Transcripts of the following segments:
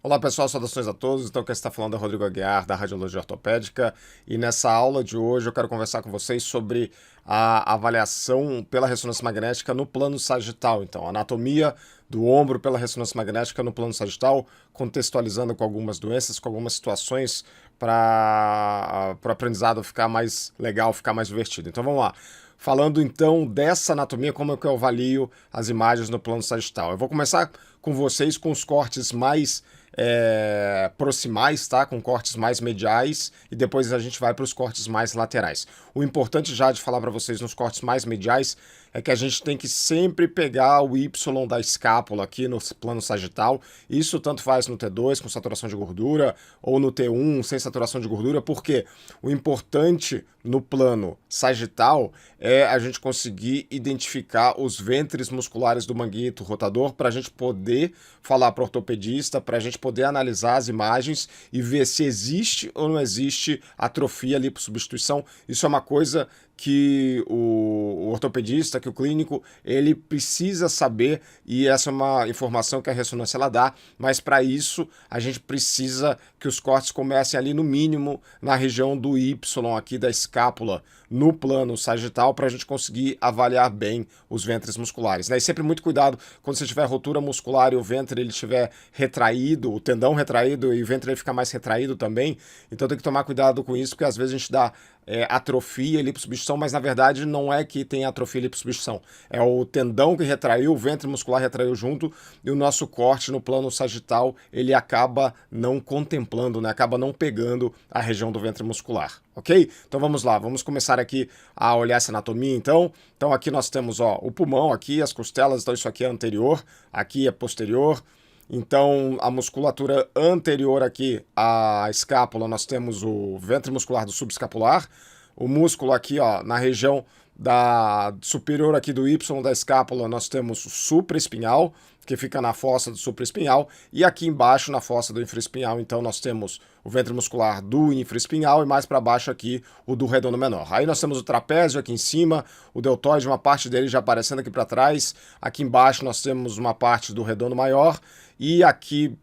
Olá pessoal, saudações a todos. Então quem está falando é Rodrigo Aguiar, da Radiologia Ortopédica, e nessa aula de hoje eu quero conversar com vocês sobre a avaliação pela ressonância magnética no plano sagital. Então, anatomia do ombro pela ressonância magnética no plano sagital, contextualizando com algumas doenças, com algumas situações para o aprendizado ficar mais legal, ficar mais divertido. Então vamos lá. Falando então dessa anatomia, como é que eu avalio as imagens no plano sagital? Eu vou começar com vocês com os cortes mais proximais, tá? Com cortes mais mediais, e depois a gente vai para os cortes mais laterais. O importante já de falar para vocês nos cortes mais mediais é que a gente tem que sempre pegar o Y da escápula aqui no plano sagital. Isso tanto faz no T2 com saturação de gordura ou no T1 sem saturação de gordura, porque o importante no plano sagital é a gente conseguir identificar os ventres musculares do manguito rotador para a gente poder falar para o ortopedista, para a gente poder analisar as imagens e ver se existe ou não existe atrofia lipossubstituição. Isso é uma coisa que o ortopedista, que o clínico, ele precisa saber, e essa é uma informação que a ressonância ela dá, mas para isso a gente precisa que os cortes comecem ali no mínimo na região do Y aqui da escápula, no plano sagital, para a gente conseguir avaliar bem os ventres musculares, né? E sempre muito cuidado quando você tiver rotura muscular e o ventre ele estiver retraído, o tendão retraído e o ventre ele fica mais retraído também, então tem que tomar cuidado com isso, porque às vezes a gente dá atrofia e lipossubstituição, mas na verdade não é que tem atrofia e lipossubstituição. É o tendão que retraiu, o ventre muscular retraiu junto, e o nosso corte no plano sagital, ele acaba não contemplando, né? Acaba não pegando a região do ventre muscular, ok? Então vamos lá, vamos começar aqui a olhar essa anatomia então. Então aqui nós temos o pulmão aqui, as costelas, então isso aqui é anterior, aqui é posterior. Então, a musculatura anterior aqui à escápula, nós temos o ventre muscular do subescapular, o músculo aqui, ó, na região da superior aqui do Y da escápula, nós temos o supraespinhal, que fica na fossa do supraespinhal, e aqui embaixo, na fossa do infraespinhal, então nós temos o ventre muscular do infraespinhal e mais para baixo aqui o do redondo menor. Aí nós temos o trapézio aqui em cima, o deltoide, uma parte dele já aparecendo aqui para trás, aqui embaixo nós temos uma parte do redondo maior, e aqui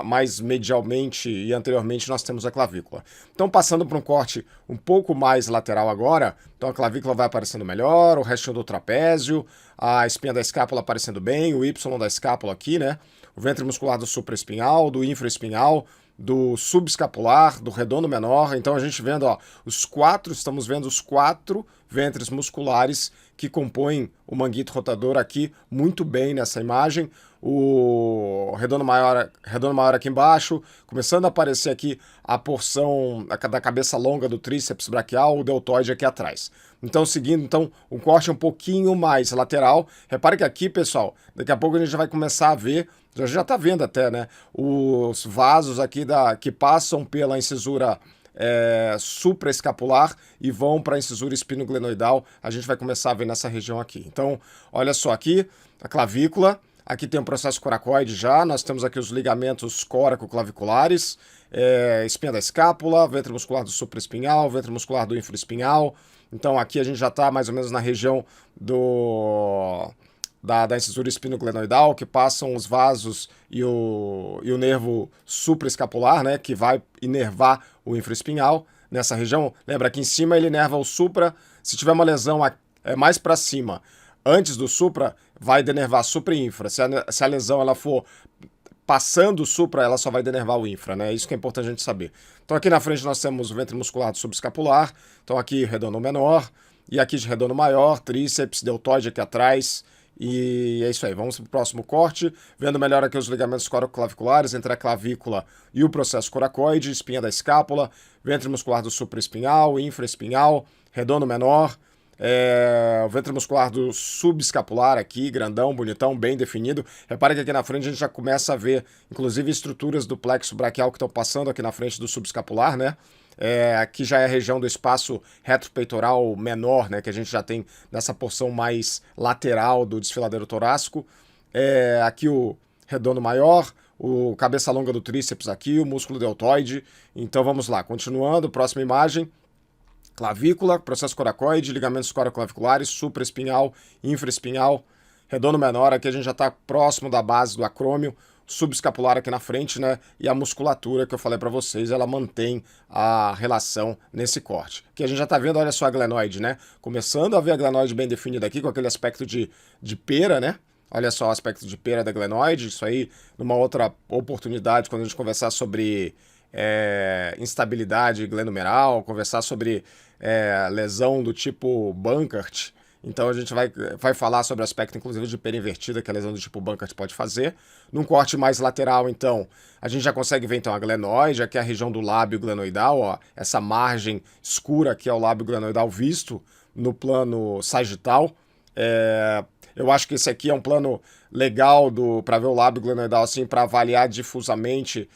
mais medialmente e anteriormente nós temos a clavícula. Então passando para um corte um pouco mais lateral agora, então a clavícula vai aparecendo melhor, o restinho do trapézio, a espinha da escápula aparecendo bem, o Y da escápula aqui, né? O ventre muscular do supraespinhal, do infraespinhal, do subescapular, do redondo menor. Então a gente vendo, ó, estamos vendo os 4 ventres musculares que compõem o manguito rotador aqui muito bem nessa imagem. O redondo maior aqui embaixo, começando a aparecer aqui a porção da cabeça longa do tríceps braquial, o deltoide aqui atrás. Então, seguindo, então, um corte um pouquinho mais lateral. Repare que aqui, pessoal, daqui a pouco a gente já vai começar a ver, já está vendo até, né, os vasos aqui que passam pela incisura supraescapular e vão para a incisura espinoglenoidal. A gente vai começar a ver nessa região aqui. Então, olha só aqui, a clavícula. Aqui tem um processo coracoide já, nós temos aqui os ligamentos córaco-claviculares, espinha da escápula, ventre muscular do supraespinhal, ventre muscular do infraespinhal. Então aqui a gente já está mais ou menos na região da incisura espinoglenoidal, que passam os vasos e o nervo supraescapular, né, que vai inervar o infraespinhal. Nessa região, lembra, aqui em cima ele inerva o supra, se tiver uma lesão mais para cima, antes do supra, vai denervar supra e infra. Se a lesão ela for passando o supra, ela só vai denervar o infra, né? Isso que é importante a gente saber. Então aqui na frente nós temos o ventre muscular do subescapular, então aqui redondo menor, e aqui de redondo maior, tríceps, deltoide aqui atrás, e é isso aí. Vamos para o próximo corte, vendo melhor aqui os ligamentos coracoclaviculares entre a clavícula e o processo coracoide, espinha da escápula, ventre muscular do supraespinhal, infraespinhal, redondo menor, o ventre muscular do subescapular aqui, grandão, bonitão, bem definido. Repare que aqui na frente a gente já começa a ver, inclusive, estruturas do plexo braquial que estão passando aqui na frente do subescapular, né? Aqui já é a região do espaço retropeitoral menor, né? Que a gente já tem nessa porção mais lateral do desfiladeiro torácico. Aqui o redondo maior, o cabeça longa do tríceps aqui, o músculo deltoide. Então vamos lá, continuando, próxima imagem. Clavícula, processo coracoide, ligamentos coracoclaviculares, supraespinhal, infraespinhal, redondo menor, aqui a gente já está próximo da base do acrômio, subescapular aqui na frente, né? E a musculatura que eu falei para vocês, ela mantém a relação nesse corte. Que a gente já tá vendo, olha só a glenoide, né? Começando a ver a glenoide bem definida aqui, com aquele aspecto de pera, né? Olha só o aspecto de pera da glenoide, isso aí numa outra oportunidade, quando a gente conversar sobre instabilidade glenumeral, conversar sobre lesão do tipo Bankert. Então a gente vai falar sobre o aspecto, inclusive, de pera invertida, que a lesão do tipo Bankert pode fazer. Num corte mais lateral, então, a gente já consegue ver então a glenoide, aqui é a região do lábio glenoidal, ó, essa margem escura aqui é o lábio glenoidal visto no plano sagital. Eu acho que esse aqui é um plano legal para ver o lábio glenoidal assim, para avaliar difusamente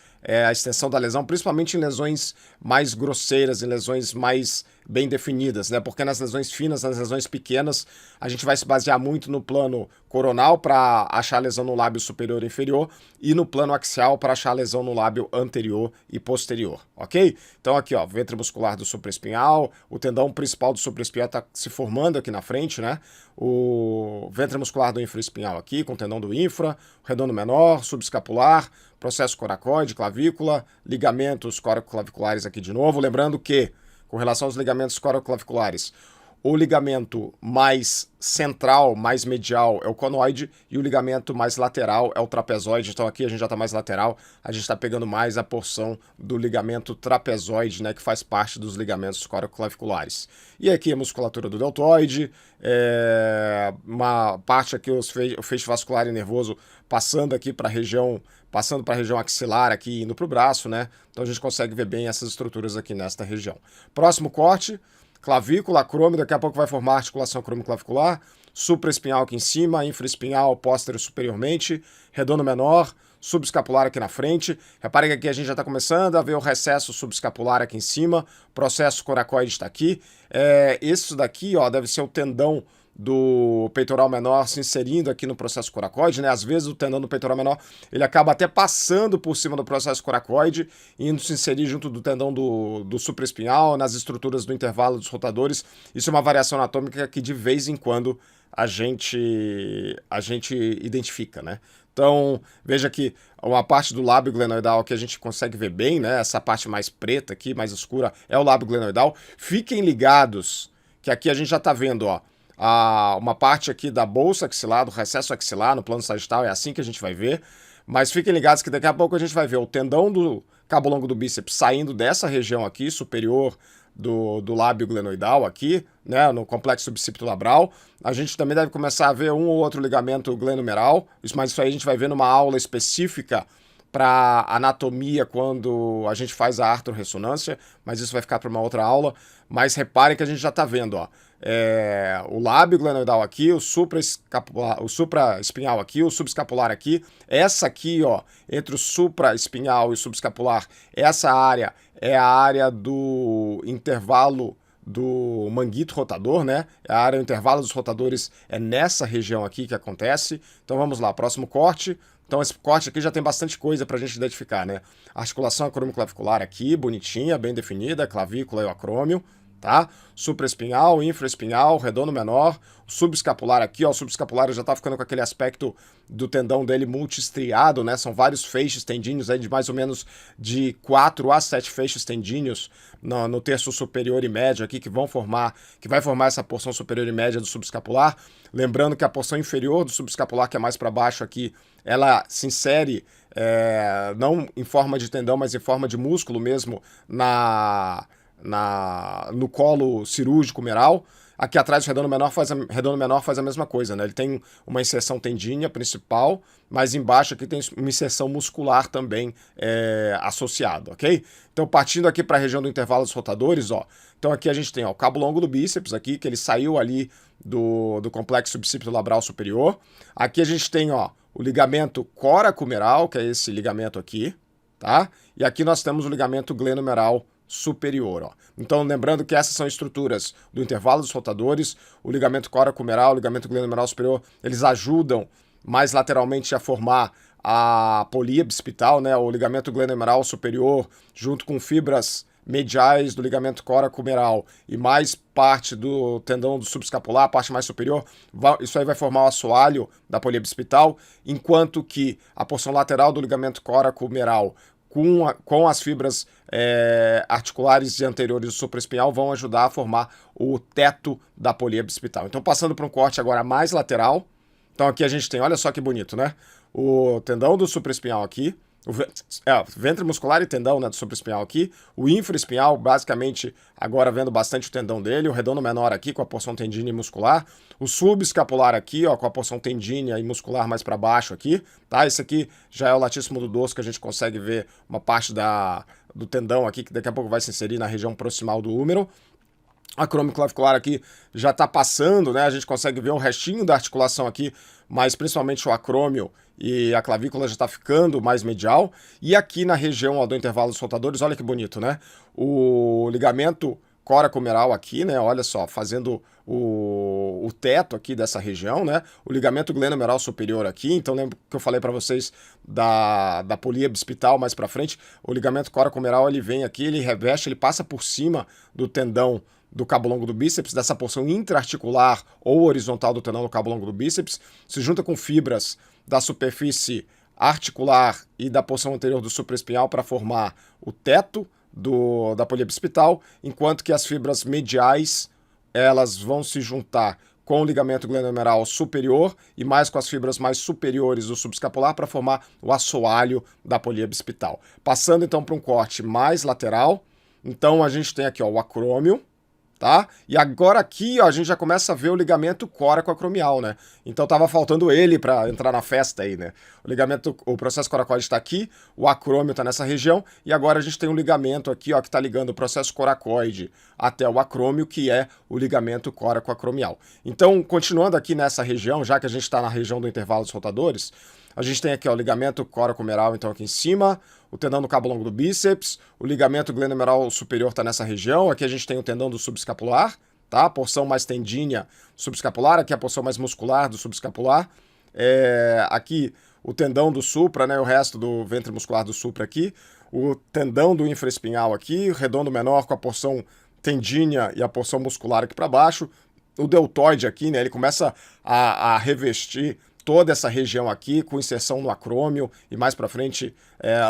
a extensão da lesão, principalmente em lesões mais grosseiras, em lesões mais bem definidas, né? Porque nas lesões finas, nas lesões pequenas, a gente vai se basear muito no plano coronal para achar a lesão no lábio superior e inferior e no plano axial para achar a lesão no lábio anterior e posterior, ok? Então aqui, ó, ventre muscular do supraespinhal, o tendão principal do supraespinhal está se formando aqui na frente, né? O ventre muscular do infraespinhal aqui, com o tendão do infra, o redondo menor, subescapular, processo coracoide, clavícula, ligamentos coracoclaviculares aqui de novo. Lembrando que, com relação aos ligamentos coracoclaviculares, o ligamento mais central, mais medial é o conoide e o ligamento mais lateral é o trapezoide. Então aqui a gente já está mais lateral, a gente está pegando mais a porção do ligamento trapezoide, né, que faz parte dos ligamentos coracoclaviculares. E aqui a musculatura do deltoide, uma parte aqui, o feixe vascular e nervoso passando aqui para a região axilar aqui, indo para o braço, né? Então a gente consegue ver bem essas estruturas aqui nesta região. Próximo corte, clavícula, acrômio, daqui a pouco vai formar a articulação acromioclavicular, supraespinhal aqui em cima, infraespinhal posterior superiormente, redondo menor, subescapular aqui na frente. Repare que aqui a gente já está começando a ver o recesso subescapular aqui em cima, processo coracoide está aqui. Isso daqui, ó, deve ser o tendão do peitoral menor se inserindo aqui no processo coracoide, né? Às vezes o tendão do peitoral menor ele acaba até passando por cima do processo coracoide, indo se inserir junto do tendão do supraespinhal, nas estruturas do intervalo dos rotadores. Isso é uma variação anatômica que de vez em quando a gente identifica, né? Então, veja que uma parte do lábio glenoidal que a gente consegue ver bem, né? Essa parte mais preta aqui, mais escura, é o lábio glenoidal. Fiquem ligados que aqui a gente já está vendo, ó, uma parte aqui da bolsa axilar, do recesso axilar no plano sagital, é assim que a gente vai ver. Mas fiquem ligados que daqui a pouco a gente vai ver o tendão do cabo longo do bíceps saindo dessa região aqui, superior do lábio glenoidal aqui, né, no complexo bicipito-labral. A gente também deve começar a ver um ou outro ligamento glenumeral, mas isso aí a gente vai ver numa aula específica para anatomia quando a gente faz a artrorressonância, mas isso vai ficar para uma outra aula. Mas reparem que a gente já está vendo, ó, o lábio glenoidal aqui, o supraespinhal aqui, o subescapular aqui. Essa aqui, ó, entre o supraespinhal e o subescapular, essa área é a área do intervalo do manguito rotador, né? A área do intervalo dos rotadores é nessa região aqui que acontece. Então vamos lá, próximo corte. Então esse corte aqui já tem bastante coisa para a gente identificar, né? Articulação acromioclavicular aqui, bonitinha, bem definida, clavícula e o acrômio, tá? Supraespinhal, infraespinhal, redondo menor, subescapular aqui, ó, o subescapular já tá ficando com aquele aspecto do tendão dele multiestriado, né? São vários feixes tendíneos aí de mais ou menos de 4 a 7 feixes tendíneos no terço superior e médio aqui que vai formar essa porção superior e média do subescapular. Lembrando que a porção inferior do subescapular, que é mais para baixo aqui, ela se insere não em forma de tendão, mas em forma de músculo mesmo no colo cirúrgico meral. Aqui atrás o redondo menor faz a mesma coisa, né? Ele tem uma inserção tendínea principal, mas embaixo aqui tem uma inserção muscular também associada, ok? Então partindo aqui para a região do intervalo dos rotadores, ó. Então aqui a gente tem, ó, o cabo longo do bíceps aqui, que ele saiu ali do complexo bicipito-labral superior. Aqui a gente tem, ó, o ligamento coracomeral, que é esse ligamento aqui, tá? E aqui nós temos o ligamento glenomeral superior, ó. Então, lembrando que essas são estruturas do intervalo dos rotadores, o ligamento coracomeral, o ligamento glenomeral superior, eles ajudam mais lateralmente a formar a polia bicipital, né, o ligamento glenomeral superior, junto com fibras mediais do ligamento coracomeral e mais parte do tendão do subescapular, a parte mais superior, isso aí vai formar o assoalho da polia bicipital, enquanto que a porção lateral do ligamento coracomeral com as fibras articulares e anteriores do supraespinhal vão ajudar a formar o teto da polia bicipital. Então, passando para um corte agora mais lateral. Então, aqui a gente tem, olha só que bonito, né? O tendão do supraespinhal aqui, o ventre muscular e tendão, né, do supraespinhal aqui, o infraespinhal, basicamente, agora vendo bastante o tendão dele, o redondo menor aqui com a porção tendínea e muscular, o subescapular aqui, ó, com a porção tendínea e muscular mais para baixo aqui, tá? Esse aqui já é o latíssimo do dorso, que a gente consegue ver uma parte do tendão aqui, que daqui a pouco vai se inserir na região proximal do húmero. A acrômio clavicular aqui já está passando, né? A gente consegue ver o restinho da articulação aqui, mas principalmente o acrômio e a clavícula já está ficando mais medial. E aqui na região ó, do intervalo dos rotadores, olha que bonito, né? O ligamento coracomeral aqui, né? Olha só, fazendo o teto aqui dessa região, né? O ligamento glenomeral superior aqui. Então, lembra que eu falei para vocês da polia bicipital mais para frente? O ligamento coracomeral, ele vem aqui, ele reveste, ele passa por cima do tendão do cabo longo do bíceps, dessa porção intraarticular ou horizontal do tendão do cabo longo do bíceps, se junta com fibras da superfície articular e da porção anterior do supraespinhal para formar o teto da polia bicipital, enquanto que as fibras mediais elas vão se juntar com o ligamento glenomeral superior e mais com as fibras mais superiores do subescapular para formar o assoalho da polia bicipital. Passando então para um corte mais lateral, então a gente tem aqui ó, o acrômio, tá? E agora aqui ó, a gente já começa a ver o ligamento coracoacromial, né? Então tava faltando ele para entrar na festa aí, né? O processo coracoide está aqui, o acrômio está nessa região e agora a gente tem um ligamento aqui ó, que está ligando o processo coracoide até o acrômio, que é o ligamento coracoacromial. Então, continuando aqui nessa região, já que a gente está na região do intervalo dos rotadores, a gente tem aqui ó, o ligamento coracomeral, então aqui em cima, o tendão do cabo longo do bíceps, o ligamento glenomeral superior está nessa região, aqui a gente tem o tendão do subescapular, tá? A porção mais tendínea subescapular, aqui a porção mais muscular do subescapular, aqui o tendão do supra, né? O resto do ventre muscular do supra aqui, o tendão do infraespinhal aqui, o redondo menor com a porção tendínea e a porção muscular aqui para baixo, o deltoide aqui, né? Ele começa a revestir toda essa região aqui, com inserção no acrômio, e mais para frente,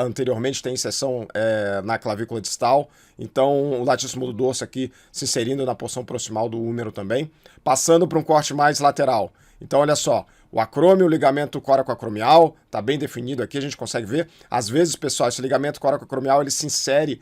anteriormente, tem inserção na clavícula distal. Então, o latíssimo do dorso aqui se inserindo na porção proximal do húmero também. Passando para um corte mais lateral. Então, olha só, o acrômio, o ligamento coracoacromial, está bem definido aqui, a gente consegue ver. Às vezes, pessoal, esse ligamento coracoacromial, ele se insere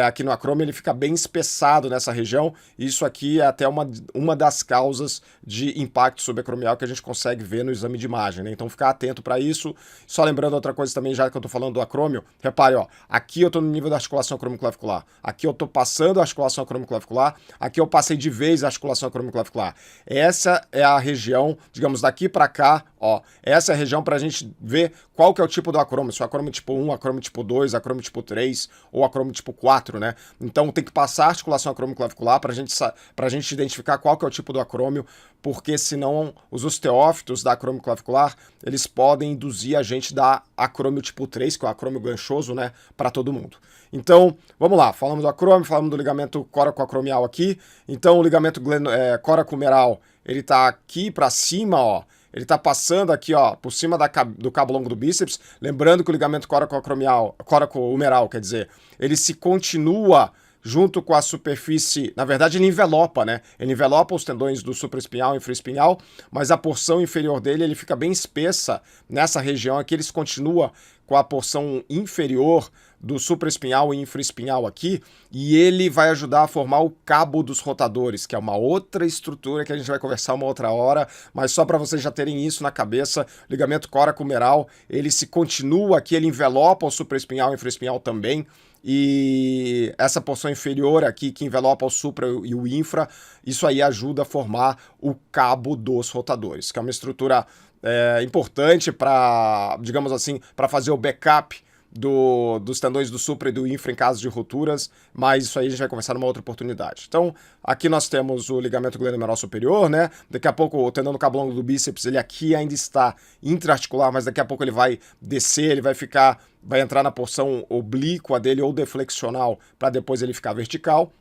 aqui no acrômio, ele fica bem espessado nessa região. Isso aqui é até uma das causas de impacto subacromial que a gente consegue ver no exame de imagem, né? Então ficar atento para isso. Só lembrando outra coisa também, já que eu estou falando do acrômio, repare, ó, aqui eu estou no nível da articulação acromioclavicular, aqui eu estou passando a articulação acromioclavicular, aqui eu passei de vez a articulação acromioclavicular. Essa é a região, digamos, daqui para cá, ó, essa é a região para a gente ver qual que é o tipo do acrômio, se é o acrômio tipo 1, acrômio tipo 2, acrômio tipo 3 ou acrômio tipo 4, né? Então tem que passar a articulação acromioclavicular para a gente identificar qual que é o tipo do acrômio, porque senão os osteófitos da acromioclavicular, eles podem induzir a gente da acrômio tipo 3, que é o acrômio ganchoso, né, para todo mundo. Então, vamos lá, falamos do acrômio, falamos do ligamento coracoacromial aqui. Então o ligamento coracomeral, ele tá aqui para cima, ó. Ele está passando aqui, ó, por cima do cabo longo do bíceps. Lembrando que o ligamento coracohumeral, quer dizer, ele se continua junto com a superfície, na verdade ele envelopa, né? Ele envelopa os tendões do supraespinhal e infraespinhal, mas a porção inferior dele, ele fica bem espessa nessa região aqui, ele se continua com a porção inferior do supraespinhal e infraespinhal aqui, e ele vai ajudar a formar o cabo dos rotadores, que é uma outra estrutura que a gente vai conversar uma outra hora, mas só para vocês já terem isso na cabeça, o ligamento coracohumeral, ele se continua aqui, ele envelopa o supraespinhal e infraespinhal também, e essa porção inferior aqui, que envelopa o supra e o infra, isso aí ajuda a formar o cabo dos rotadores, que é uma estrutura importante para, digamos assim, para fazer o backup dos tendões do supra e do infra em caso de rupturas, mas isso aí a gente vai conversar numa outra oportunidade. Então, aqui nós temos o ligamento glenomerular superior, né? Daqui a pouco o tendão do cabo longo do bíceps, ele aqui ainda está intraarticular, mas daqui a pouco ele vai descer, ele vai entrar na porção oblíqua dele ou deflexional, para depois ele ficar vertical.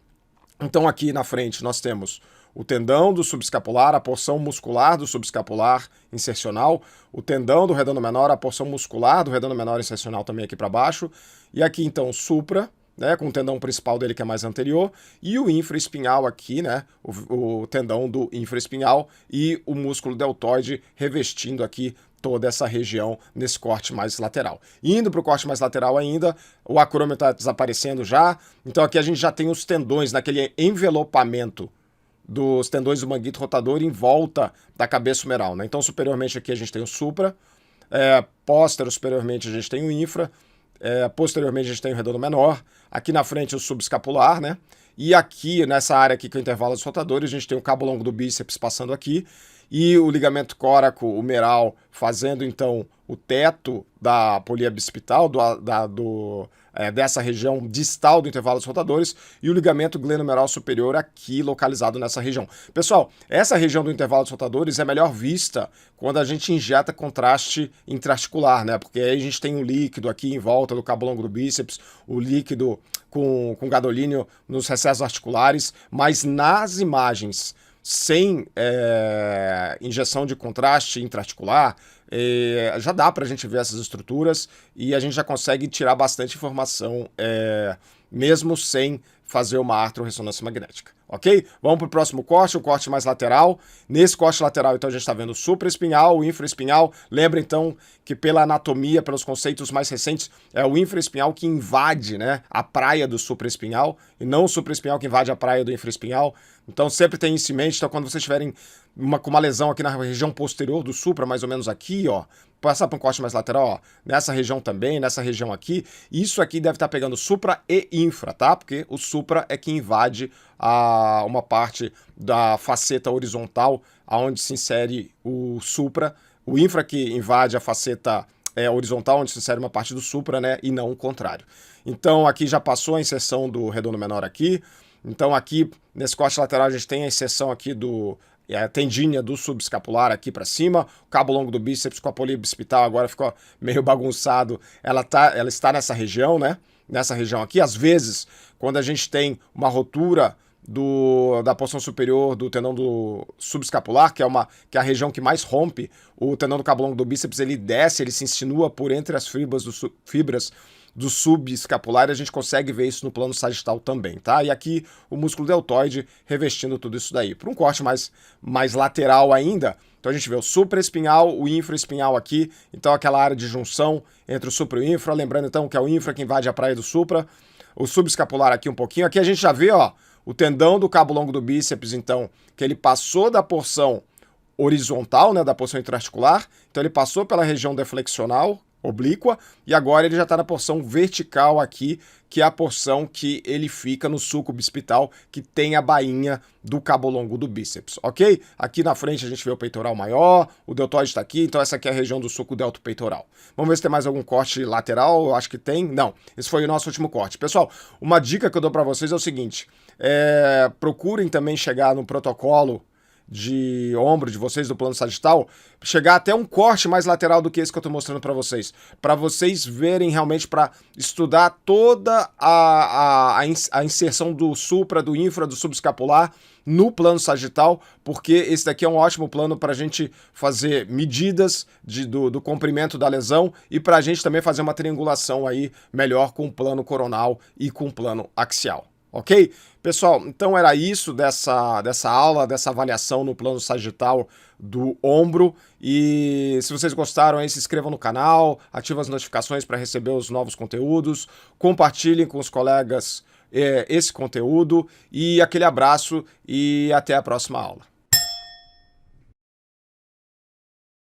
Então aqui na frente nós temos o tendão do subescapular, a porção muscular do subescapular insercional, o tendão do redondo menor, a porção muscular do redondo menor insercional também aqui para baixo, e aqui então o supra, né, com o tendão principal dele que é mais anterior, e o infraespinhal aqui, né, o tendão do infraespinhal e o músculo deltoide revestindo aqui toda essa região nesse corte mais lateral. Indo para o corte mais lateral ainda, o acrômio está desaparecendo já, então aqui a gente já tem os tendões naquele envelopamento dos tendões do manguito rotador em volta da cabeça humeral, né? Então superiormente aqui a gente tem o supra, superiormente a gente tem o infra, posteriormente a gente tem o redondo menor, aqui na frente o subescapular, né? E aqui nessa área aqui que é o intervalo dos rotadores, a gente tem o cabo longo do bíceps passando aqui, e o ligamento córaco humeral fazendo então o teto da polia bicipital, dessa região distal do intervalo dos rotadores, e o ligamento glenomerular superior aqui localizado nessa região. Pessoal, essa região do intervalo dos rotadores é melhor vista quando a gente injeta contraste intraarticular, né? Porque aí a gente tem um líquido aqui em volta do cabo longo do bíceps, o líquido com gadolínio nos recessos articulares, mas nas imagens sem injeção de contraste intraarticular, já dá para a gente ver essas estruturas e a gente já consegue tirar bastante informação, mesmo sem fazer uma artrorressonância magnética, ok? Vamos para o próximo corte, o corte mais lateral. Nesse corte lateral, então, a gente está vendo o supraespinhal, o infraespinhal. Lembra, então, que pela anatomia, pelos conceitos mais recentes, é o infraespinhal que invade, né, a praia do supraespinhal e não o supraespinhal que invade a praia do infraespinhal. Então, sempre tem isso em mente. Então, quando vocês tiverem com uma lesão aqui na região posterior do supra, mais ou menos aqui, ó, passar para um corte mais lateral, ó, nessa região também, nessa região aqui, isso aqui deve estar pegando supra e infra, tá? Porque o supra é que invade uma parte da faceta horizontal, aonde se insere o supra, o infra que invade a faceta horizontal, onde se insere uma parte do supra, né? E não o contrário. Então aqui já passou a inserção do redondo menor aqui. Então aqui, nesse corte lateral, a gente tem a inserção aqui a tendinha do subescapular aqui para cima, o cabo longo do bíceps com a polia bicipital agora ficou meio bagunçado, ela está nessa região, né? Nessa região aqui. Às vezes, quando a gente tem uma rotura da porção superior do tendão do subescapular, que é a região que mais rompe, o tendão do cabo longo do bíceps, ele desce, ele se insinua por entre as fibras do subescapular, e a gente consegue ver isso no plano sagital também, tá? E aqui o músculo deltoide revestindo tudo isso daí. Para um corte mais lateral ainda, então a gente vê o supraespinhal, o infraespinhal aqui, então aquela área de junção entre o supra e o infra, lembrando então que é o infra que invade a praia do supra, o subescapular aqui um pouquinho, aqui a gente já vê, ó, o tendão do cabo longo do bíceps, então, que ele passou da porção horizontal, né, da porção intraarticular, então ele passou pela região deflexional, oblíqua, e agora ele já está na porção vertical aqui, que é a porção que ele fica no sulco bicipital, que tem a bainha do cabo longo do bíceps, ok? Aqui na frente a gente vê o peitoral maior, o deltoide está aqui, então essa aqui é a região do sulco deltopeitoral. Vamos ver se tem mais algum corte lateral, eu acho que tem. Não, esse foi o nosso último corte. Pessoal, uma dica que eu dou para vocês é o seguinte, procurem também chegar no protocolo de ombro de vocês do plano sagital, chegar até um corte mais lateral do que esse que eu estou mostrando para vocês verem realmente, para estudar toda a inserção do supra, do infra, do subescapular no plano sagital, porque esse daqui é um ótimo plano para a gente fazer medidas do comprimento da lesão e para a gente também fazer uma triangulação aí melhor com o plano coronal e com o plano axial. Ok? Pessoal, então era isso dessa aula, dessa avaliação no plano sagital do ombro. E se vocês gostaram, aí se inscrevam no canal, ativem as notificações para receber os novos conteúdos, compartilhem com os colegas esse conteúdo, e aquele abraço e até a próxima aula.